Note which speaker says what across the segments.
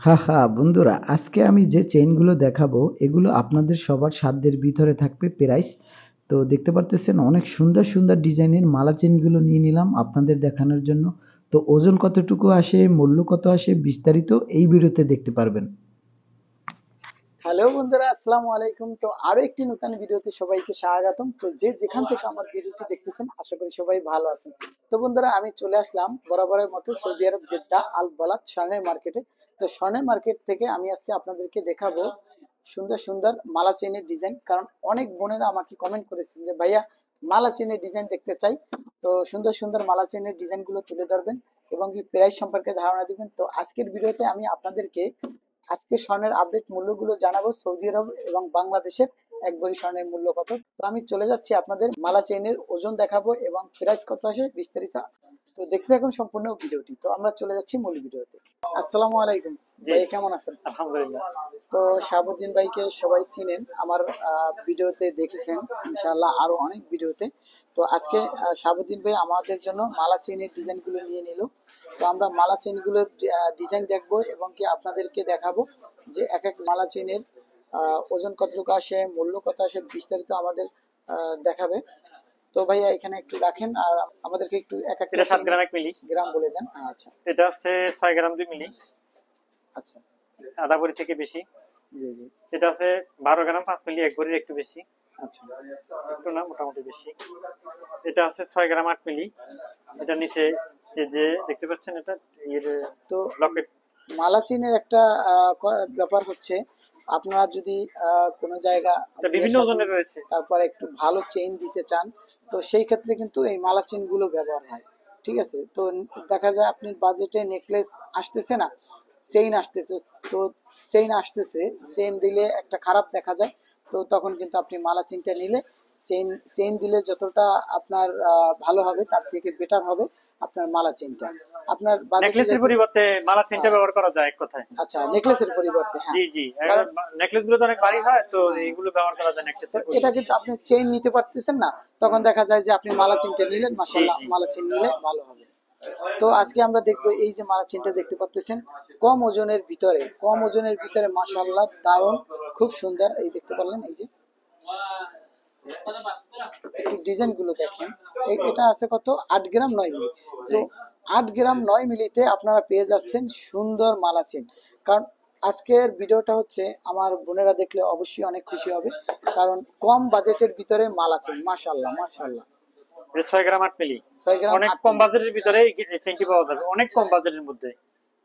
Speaker 1: হা, হা বন্ধুরা, আজকে আমি যে চেইনগুলো দেখাবো এগুলো আপনাদের সবার সাধ্যের ভিতরে থাকবে প্রাইস। তো দেখতে পারতেছেন অনেক সুন্দর সুন্দর ডিজাইনের মালা চেইনগুলো নিয়ে নিলাম আপনাদের দেখানোর জন্য। তো ওজন কতটুকু আসে, মূল্য কত আসে, বিস্তারিত এই ভিডিওতে দেখতে পারবেন।
Speaker 2: হ্যালো বন্ধুরা, আসসালামু আলাইকুম। তো আরো একটি নতুন ভিডিওতে সবাইকে স্বাগতম। তো যে যেখান থেকে আমার ভিডিওটি দেখতেছেন, আশা করি সবাই ভালো আছেন। তো বন্ধুরা, আমি চলে আসলাম বরাবরের মতো সৌদি আরব জেদ্দা আল বালাদ স্বর্ণের মার্কেটে। তো স্বর্ণের মার্কেট থেকে আমি আজকে আপনাদেরকে দেখাবো সুন্দর সুন্দর মালা চেইনের ডিজাইন। কারণ অনেক বোনেরা আমাকে কমেন্ট করেছেন যে ভাইয়া, মালা চেইনের ডিজাইন দেখতে চাই। তো সুন্দর সুন্দর মালা চেইনের ডিজাইনগুলো তুলে ধরবেন এবং কি প্রাইস সম্পর্কে ধারণা দিবেন। তো আজকের ভিডিওতে আমি আপনাদেরকে আজকে স্বর্ণের আপডেট মূল্যগুলো জানাবো, সৌদি আরব এবং বাংলাদেশের এক ভরি স্বর্ণের মূল্য কত। তো আমি চলে যাচ্ছি আপনাদের মালা চেইনের ওজন দেখাবো এবং প্রাইস কত আসে বিস্তারিত। তো দেখতে থাকুন সম্পূর্ণ ভিডিওটি। তো আমরা চলে যাচ্ছি মূল ভিডিওতে। আসসালামু আলাইকুম ভাই, কেমন আছেন?
Speaker 3: আলহামদুলিল্লাহ।
Speaker 2: তো শাহাবুদ্দিন ভাইকে সবাই চিনেন, আমার ভিডিওতে দেখেছেন ইনশাআল্লাহ, আরো অনেক ভিডিওতে। তো আজকে শাহাবুদ্দিন ভাই আমাদের জন্য মালা চেইনের ডিজাইনগুলো নিয়ে নিল। তো আমরা মালা চেইনগুলোর ডিজাইন দেখবো এবং কি আপনাদেরকে দেখাবো যে এক এক মালা চেইনের ওজন কতটুকু আসে, মূল্য কত আসে, বিস্তারিত আমাদের দেখাবে। তো ভাইয়া এখানে একটু রাখেন আর আমাদেরকে একটু এক এক
Speaker 3: এটা 7 গ্রাম 1 মিলি,
Speaker 2: গ্রাম বলে দেন। আচ্ছা,
Speaker 3: এটা আছে 6 গ্রাম 2 মিলি,
Speaker 2: আচ্ছা,
Speaker 3: আধা ভরি থেকে বেশি।
Speaker 2: জি জি,
Speaker 3: এটা আছে 12 গ্রাম 5 মিলি, 1 ভরির একটু বেশি,
Speaker 2: আচ্ছা,
Speaker 3: একটু না মোটামুটি বেশি। এটা আছে 6 গ্রাম 8 মিলি, এটা নিচে এই যে দেখতে পাচ্ছেন এটা এর
Speaker 2: তো
Speaker 3: লকেট।
Speaker 2: মালা চেইনের একটা ব্যাপার হচ্ছে, আপনারা যদি কোনো জায়গা
Speaker 3: এটা বিভিন্ন ওজনের রয়েছে।
Speaker 2: তারপর একটু ভালো চেইন দিতে চান, তো সেই ক্ষেত্রে কিন্তু এই মালা চেইন গুলো ব্যবহার হয়। ঠিক আছে, তো দেখা যায় আপনি বাজেটে নেকলেস আসতেছে না, চেইন আসতেছে। তো চেইন আসতেছে, চেইন দিলে একটা খারাপ দেখা যায়। তো তখন কিন্তু আপনি মালা চেইনটা নিলে, চেইন চেইন দিলে যতটা আপনার ভালো হবে তার থেকে বেটার হবে আপনার মালা চেইনটা। আপনার
Speaker 3: নেকলেসের পরিবর্তে মালা চেইনটা ব্যবহার করা যায় এক কথায়।
Speaker 2: আচ্ছা, নেকলেসের পরিবর্তে, হ্যাঁ।
Speaker 3: জি জি, নেকলেস গুলো তো অনেক ভারী হয়, তো এইগুলো ব্যবহার করা যায় নেকলেসের
Speaker 2: এটা
Speaker 3: পরিবর্তে।
Speaker 2: কিন্তু আপনি চেইন নিতে পারতেছেন না, তখন দেখা যায় যে আপনি মালা চেইনটা নিলেন, মাশাআল্লাহ
Speaker 3: জি।
Speaker 2: মালা চেইন নিলে ভালো হবে। তো আজকে আমরা দেখবো এই যে মালা চেইনটা দেখতে পাচ্ছেন, কম ওজনের ভিতরে মাশাআল্লাহ দারুণ, খুব সুন্দর। এই দেখতে পারলেন, এই যে একটু ডিজাইন গুলো দেখেন। এটা আছে কত, 8 গ্রাম 9 মিলি। তো 8 গ্রাম 9 মিলিতে আপনারা পেয়ে যাচ্ছেন সুন্দর মালা চেইন। কারণ আজকের ভিডিওটা হচ্ছে আমার বোনেরা দেখলে অবশ্যই অনেক খুশি হবে, কারণ কম বাজেটের ভিতরে মালা চেইন, মাশাআল্লাহ মাশাআল্লাহ।
Speaker 3: এটা 6 গ্রাম 8 মিলি,
Speaker 2: 6 গ্রাম
Speaker 3: অনেক
Speaker 2: 8
Speaker 3: কম
Speaker 2: মিলি।
Speaker 3: বাজেটের ভিতরে এই চেইনটি পাওয়া যাবে, অনেক কম বাজেটের মধ্যে।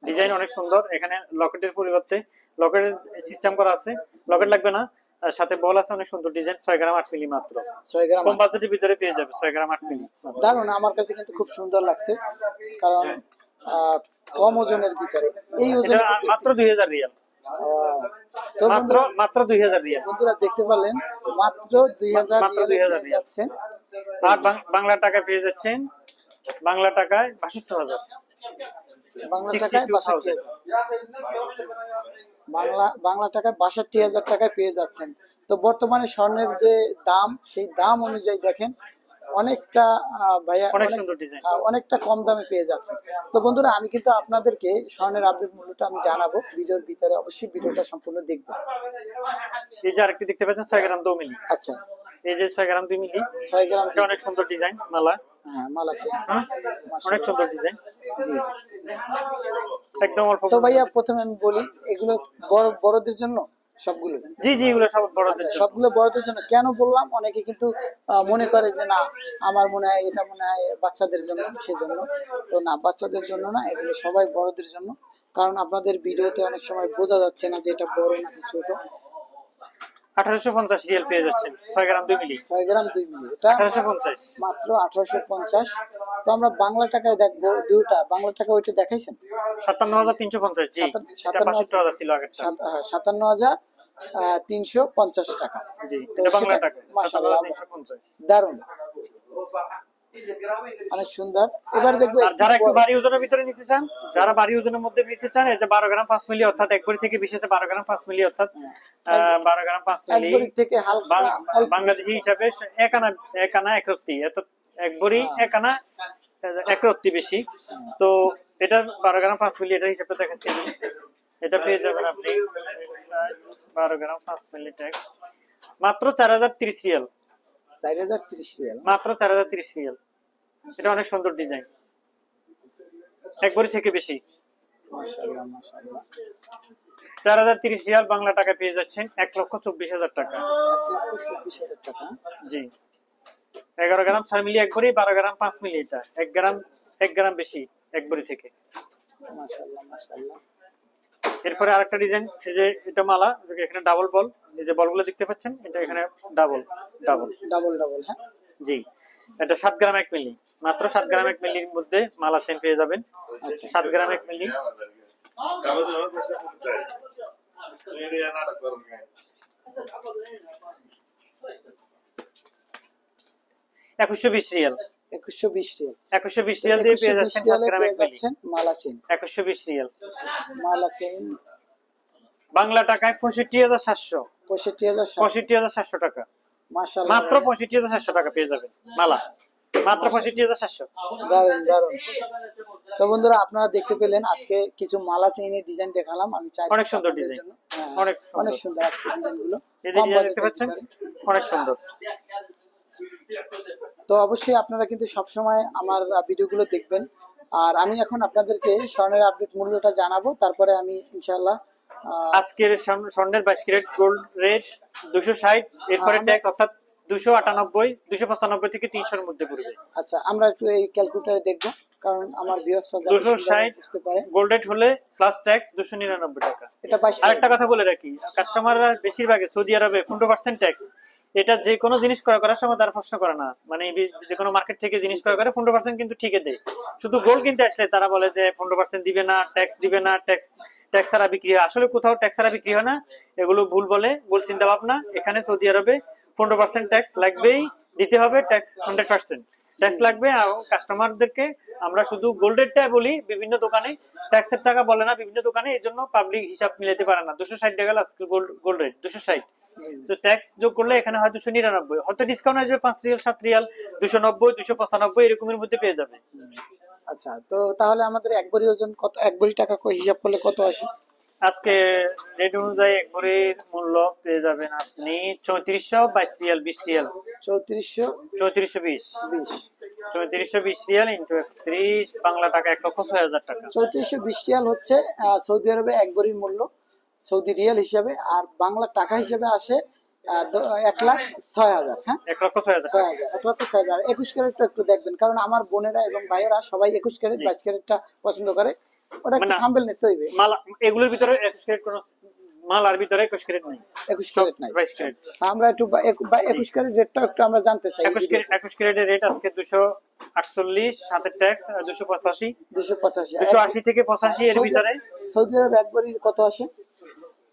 Speaker 3: ডিজাইন অনেক সুন্দর। এখানে লকেটের পরিবর্তে লকেটের সিস্টেম করা আছে, লকেট লাগবে না, আর সাথে বল আছে। অনেক সুন্দর ডিজাইন, 6 গ্রাম 8 মিলি মাত্র,
Speaker 2: 6 গ্রাম
Speaker 3: কম বাজেটের ভিতরে পেয়ে যাবে 6 গ্রাম 8 মিলি।
Speaker 2: দারুণ, আমার কাছে কিন্তু খুব সুন্দর লাগছে, কারণ আহ, কম ওজনের ভিতরে এই
Speaker 3: এটা
Speaker 2: ওজনের
Speaker 3: মাত্র 2000 রিয়াল,
Speaker 2: তো
Speaker 3: মাত্র মাত্র 2000 রিয়াল,
Speaker 2: বন্ধুরা দেখতে পারলেন, মাত্র 2000
Speaker 3: মাত্র 2000 রিয়াল।
Speaker 2: যাচ্ছেন।
Speaker 3: আর বাংলা টাকায় পেয়ে যাচ্ছেন, বাংলা টাকায় 62,000,
Speaker 2: বাংলা টাকায় 62,000, বাংলা টাকায় 62,000 টাকায় পেয়ে যাচ্ছেন। তো বর্তমানে স্বর্ণের যে দাম, সেই দাম অনুযায়ী দেখেন অনেকটা ভাইয়া
Speaker 3: অনেক সুন্দর ডিজাইন।
Speaker 2: অনেকটা কম দামে পেয়ে যাচ্ছে। তো বন্ধুরা, আমি কিন্তু আপনাদেরকে স্বর্ণের আপডেট মূল্যটা আমি জানাবো ভিডিওর ভিতরে, অবশ্যই ভিডিওটা সম্পূর্ণ দেখবেন।
Speaker 3: এই যে আরেকটি দেখতে পাচ্ছেন 6 গ্রাম 2 মিলি,
Speaker 2: আচ্ছা,
Speaker 3: এই যে 6 গ্রাম 2 মিলি,
Speaker 2: 6 গ্রাম,
Speaker 3: এটা অনেক সুন্দর ডিজাইন মালা।
Speaker 2: হ্যাঁ মালা আছে,
Speaker 3: অনেক সুন্দর ডিজাইন,
Speaker 2: জি জি।
Speaker 3: একদম অল্প।
Speaker 2: তো ভাইয়া প্রথমে আমি বলি, এগুলো বড়দের জন্য সবগুলো?
Speaker 3: জি জি, এগুলো সব বড়দের
Speaker 2: আচ্ছা,
Speaker 3: জন্য।
Speaker 2: সবগুলো বড়দের জন্য। কেন বললাম, অনেকে কিন্তু মনে করে যে না, আমার মনে হয় এটা মনে হয় বাচ্চাদের জন্য, সেজন্য। তো না, বাচ্চাদের জন্য না, এগুলো সবাই বড়দের জন্য। কারণ আপনাদের ভিডিওতে অনেক সময় বোঝা যাচ্ছে না যে এটা বড় নাকি ছোট।
Speaker 3: 1850 রিয়াল পেয়ে যাচ্ছেন 6 গ্রাম 2 মিলি,
Speaker 2: 6 গ্রাম 2 মিলি, এটা
Speaker 3: 1850,
Speaker 2: মাত্র 1850। তো আমরা বাংলা টাকায় দেখবো দুটা, বাংলা টাকা ওইটা দেখাইছেন
Speaker 3: 57,350। জি, এটা 62,000 ছিল আগেরটা।
Speaker 2: 57,350 টাকা।
Speaker 3: জি,
Speaker 2: তো
Speaker 3: এটা বাংলা
Speaker 2: সেটা
Speaker 3: টাকা
Speaker 2: মাশাআল্লাহ
Speaker 3: 57,350।
Speaker 2: দারুণ, অনেক সুন্দর। এবার দেখবো
Speaker 3: আর যারা একটু ভারী ওজনের ভিতরে নিতে চান, যারা ভারী ওজনের মধ্যে নিতে চান, এটা 12 গ্রাম 5 মিলি, অর্থাৎ এক ভরি থেকে বিশ আছে 12 গ্রাম 5 মিলি, অর্থাৎ 12 গ্রাম 5
Speaker 2: এক
Speaker 3: মিলি
Speaker 2: ভরি থেকে হালকা
Speaker 3: বাংলাদেশি হিসাবে এক আনা, এক আনা এক রত্তি, অর্থাৎ এক ভরি এক আনা এক রত্তি বেশি। তো এটা 12 গ্রাম 5 মিলি, এটা হিসাবে দেখাচ্ছি। এটা পেয়ে যাবেন আপনি 12 গ্রাম 5 মিলি ট্যাক্স মাত্র 4030 রিয়াল।
Speaker 2: 4030 রিয়াল,
Speaker 3: মাত্র 4030 রিয়াল। এটা অনেক সুন্দর ডিজাইন, এক ভরি থেকে বেশি।
Speaker 2: মাশাআল্লাহ মাশাআল্লাহ।
Speaker 3: 4030 রিয়াল বাংলা টাকা পেয়ে যাচ্ছেন 1,24,000 টাকা।
Speaker 2: 1,24,000 টাকা।
Speaker 3: জি, 11 গ্রাম 6 মিলি এক ভরি, 12 গ্রাম 5 মিলি, এটা 1 গ্রাম বেশি এক ভরি থেকে।
Speaker 2: মাশাআল্লাহ মাশাআল্লাহ।
Speaker 3: এরপরে আরেকটা ডিজাইন, এই যে এটা মালা, এখানে ডাবল বল, এই যে বলগুলো দেখতে পাচ্ছেন, এটা এখানে ডাবল ডাবল
Speaker 2: ডাবল ডাবল, হ্যাঁ।
Speaker 3: জি, এটা 7 গ্রাম 1 মিলি, মাত্র 7 গ্রাম 1 মিলির মধ্যে মালা চেন পেয়ে যাবেন।
Speaker 2: আচ্ছা,
Speaker 3: 7 গ্রাম 1 মিলি। 2120 রিয়াল।
Speaker 2: 2120 রিয়াল।
Speaker 3: 2120 রিয়াল দিয়ে পেয়ে যাচ্ছেন 7 গ্রাম 1 মিলি,
Speaker 2: মালা চেন।
Speaker 3: 2120 রিয়াল।
Speaker 2: মালা চেন
Speaker 3: বাংলা টাকায় 65,700।
Speaker 2: 65,700।
Speaker 3: 65,700 টাকা।
Speaker 2: মাশাআল্লাহ,
Speaker 3: মাত্র 65,700 টাকা পেয়ে যাবেন মালা, মাত্র 65,700।
Speaker 2: দারুন দারুন। তো বন্ধুরা, আপনারা দেখতে পেলেন আজকে কিছু মালা চেইনের ডিজাইন দেখালাম আমি। চাই
Speaker 3: অনেক সুন্দর ডিজাইন, অনেক
Speaker 2: অনেক
Speaker 3: সুন্দর।
Speaker 2: সুন্দর আজকে ডিজাইনগুলো।
Speaker 3: এই যে ডিজাইন দেখতে পাচ্ছেন, অনেক সুন্দর।
Speaker 2: তো অবশ্যই আপনারা কিন্তু সবসময় আমার ভিডিওগুলো দেখবেন। আর আমি এখন আপনাদেরকে স্বর্ণের আপডেট মূল্যটা জানাবো, তারপরে আমি ইনশাআল্লাহ
Speaker 3: আজকের স্বর্ণের 22 ক্যারেট গোল্ড রেট 260, এরপরে ট্যাক্স অর্থাৎ 298, 295 থেকে 300 এর মধ্যে পড়বে।
Speaker 2: আচ্ছা, আমরা একটু এই ক্যালকুলেটরে দেখব, কারণ আমার ভিউয়ার্সরা
Speaker 3: 260
Speaker 2: বুঝতে পারে।
Speaker 3: গোল্ড রেট হলে প্লাস ট্যাক্স 299 টাকা।
Speaker 2: এটা 22
Speaker 3: আরেকটা কথা বলে রাখি, কাস্টমাররা বেশিরভাগ সৌদি আরবে 15% ট্যাক্স, এটা যে কোনো জিনিস ক্রয় করার সময় তারা প্রশ্ন করে না, মানে যে কোনো মার্কেট থেকে জিনিস ক্রয় করে 15% কিন্তু ঠিকই দেয়। শুধু গোল্ড কিনতে আসলে তারা বলে যে 15% দিবে না, ট্যাক্স দিবে না, ট্যাক্স ছাড়া বিক্রি হয়। আসলে কোথাও ট্যাক্স ছাড়া বিক্রি হয় না, এগুলো ভুল বলে, ভুল চিন্তা ভাবনা। এখানে সৌদি আরবে 15% ট্যাক্স লাগবেই, দিতে হবে ট্যাক্স, 100% ট্যাক্স লাগবে। আর কাস্টমারদেরকে আমরা শুধু গোল্ডেরটা বলি, বিভিন্ন দোকানে ট্যাক্সের টাকা বলে না, বিভিন্ন দোকানে, এই জন্য পাবলিক হিসাব মিলাতে পারে না। 260 টাকা আজকে গোল্ড রেট 260, তো ট্যাক্স যোগ করলে এখানে হয় 299, হয়তো ডিসকাউন্ট আসবে 5 রিয়াল 7 রিয়াল, 290, 295 এরকমের মধ্যে পেয়ে যাবে।
Speaker 2: আচ্ছা, তো তাহলে আমাদের এক ভরি ওজন কত, এক ভরি টাকা হিসাব করলে কত আসে?
Speaker 3: আজকে রেট অনুযায়ী এক ভরির মূল্য পেয়ে যাবেন আপনি 3422 Real 20 Real.
Speaker 2: 3420
Speaker 3: 3420 Real into 31 Bangla টাকা 1,06,000 টাকা।
Speaker 2: 3420 রিয়াল হচ্ছে সৌদি আরবে এক ভরির মূল্য সৌদি রিয়াল হিসাবে, আর বাংলা টাকা হিসাবে আসে 1,06,000। হ্যাঁ,
Speaker 3: 1,06,000।
Speaker 2: 1,06,000। 21 ক্যারেটটা একটু দেখবেন, কারণ আমার বোনেরা এবং ভাইয়েরা সবাই 21 ক্যারেট 22 ক্যারেটটা পছন্দ করে। ওটা একটু থাম্বনেল নিতে হইবে।
Speaker 3: মাল এগুলোর ভিতরে 21 ক্যারেট কোন মালার ভিতরে 21 ক্যারেট নাই,
Speaker 2: 21 ক্যারেট নাই।
Speaker 3: 22 ক্যারেট।
Speaker 2: আমরা একটু 21 ক্যারেট রেটটা একটু আমরা জানতে চাই।
Speaker 3: 21 ক্যারেটের রেট আজকে 248, সাথে ট্যাক্স 285, 280 থেকে 85 এর ভিতরে।
Speaker 2: সৌদি আরবে এক ভরি কত আসে?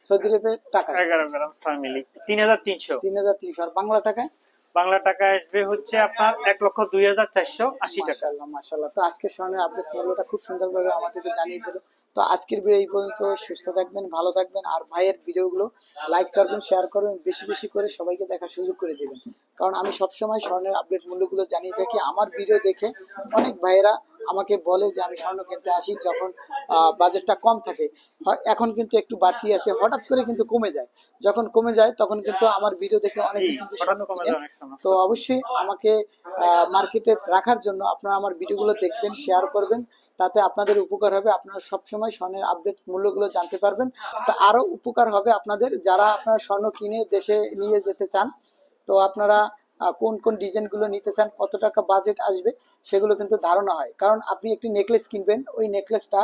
Speaker 2: সৌদি আরবে টাকা
Speaker 3: 11 গ্রাম 6 মিলি 3300।
Speaker 2: 3300। আর বাংলা টাকায়?
Speaker 3: বাংলা টাকা আসবে হচ্ছে আপনার 1,02,480 টাকা।
Speaker 2: মাশাআল্লাহ মাশাআল্লাহ। তো আজকে স্বর্ণের আপডেট মূল্যটা খুব সুন্দরভাবে আমাদেরকে জানিয়ে দিল। তো আজকের ভিডিও এই পর্যন্ত। সুস্থ থাকবেন, ভালো থাকবেন, আর ভাইয়ের ভিডিওগুলো লাইক করবেন, শেয়ার করবেন, বেশি বেশি করে সবাইকে দেখার সুযোগ করে দিবেন, কারণ আমি সবসময় স্বর্ণের আপডেট মূল্যগুলো জানিয়ে থাকি। আমার ভিডিও দেখে অনেক ভাইয়েরা আমাকে বলে যে আমি স্বর্ণ কিনতে আসি যখন বাজেটটা কম থাকে, এখন কিন্তু একটু বাড়তি আছে, হঠাৎ করে কিন্তু কমে যায়। যখন কমে যায় তখন কিন্তু আমার ভিডিও দেখে অনেকে কিন্তু স্বর্ণ কিনে। তো অবশ্যই আমাকে মার্কেটে রাখার জন্য আপনারা আমার ভিডিওগুলো দেখবেন, শেয়ার করবেন, তাতে আপনাদের উপকার হবে। আপনারা সবসময় স্বর্ণের আপডেট মূল্যগুলো জানতে পারবেন। তো আরো উপকার হবে আপনাদের, যারা আপনারা স্বর্ণ কিনে দেশে নিয়ে যেতে চান। তো আপনারা কোন কোন ডিজাইনগুলো নিতে চান, কত টাকা বাজেট আসবে, সেগুলো কিন্তু ধারণা হয়। কারণ আপনি একটি নেকলেস কিনবেন, ওই নেকলেসটা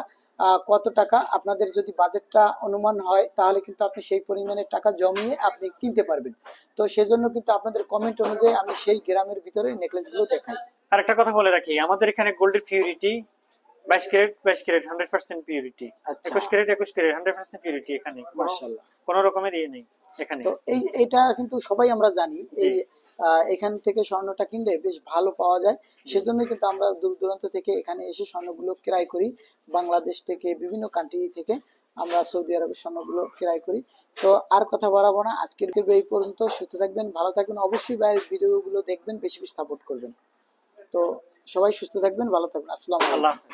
Speaker 2: কত টাকা আপনাদের যদি বাজেটটা অনুমান হয়, তাহলে কিন্তু আপনি সেই পরিমাণের টাকা জমিয়ে আপনি কিনতে পারবেন। তো সেজন্য কিন্তু আপনাদের কমেন্ট অনুযায়ী আমি সেই গ্রামের ভিতরে নেকলেসগুলো দেখাই।
Speaker 3: আর একটা কথা বলে রাখি, আমাদের এখানে গোল্ডের purity 22 carat 100% purity, 21 carat 100% purity. এখানে
Speaker 2: মাশাআল্লাহ
Speaker 3: কোনো রকমের ইয়ে নেই এখানে।
Speaker 2: তো এটা কিন্তু সবাই আমরা জানি, এই এখান থেকে স্বর্ণটা কিনলে বেশ ভালো পাওয়া যায়। সেজন্য কিন্তু আমরা দূর দূরান্ত থেকে এখানে এসে স্বর্ণগুলো ক্রয় করি। বাংলাদেশ থেকে, বিভিন্ন কান্ট্রি থেকে আমরা সৌদি আরবের স্বর্ণগুলো ক্রয় করি। তো আর কথা বাড়াবো না, আজকের এই পর্যন্ত। সুস্থ থাকবেন, ভালো থাকবেন, অবশ্যই বাইরের ভিডিওগুলো দেখবেন, বেশি বেশি সাপোর্ট করবেন। তো সবাই সুস্থ থাকবেন, ভালো থাকবেন। আসসালামু আলাইকুম।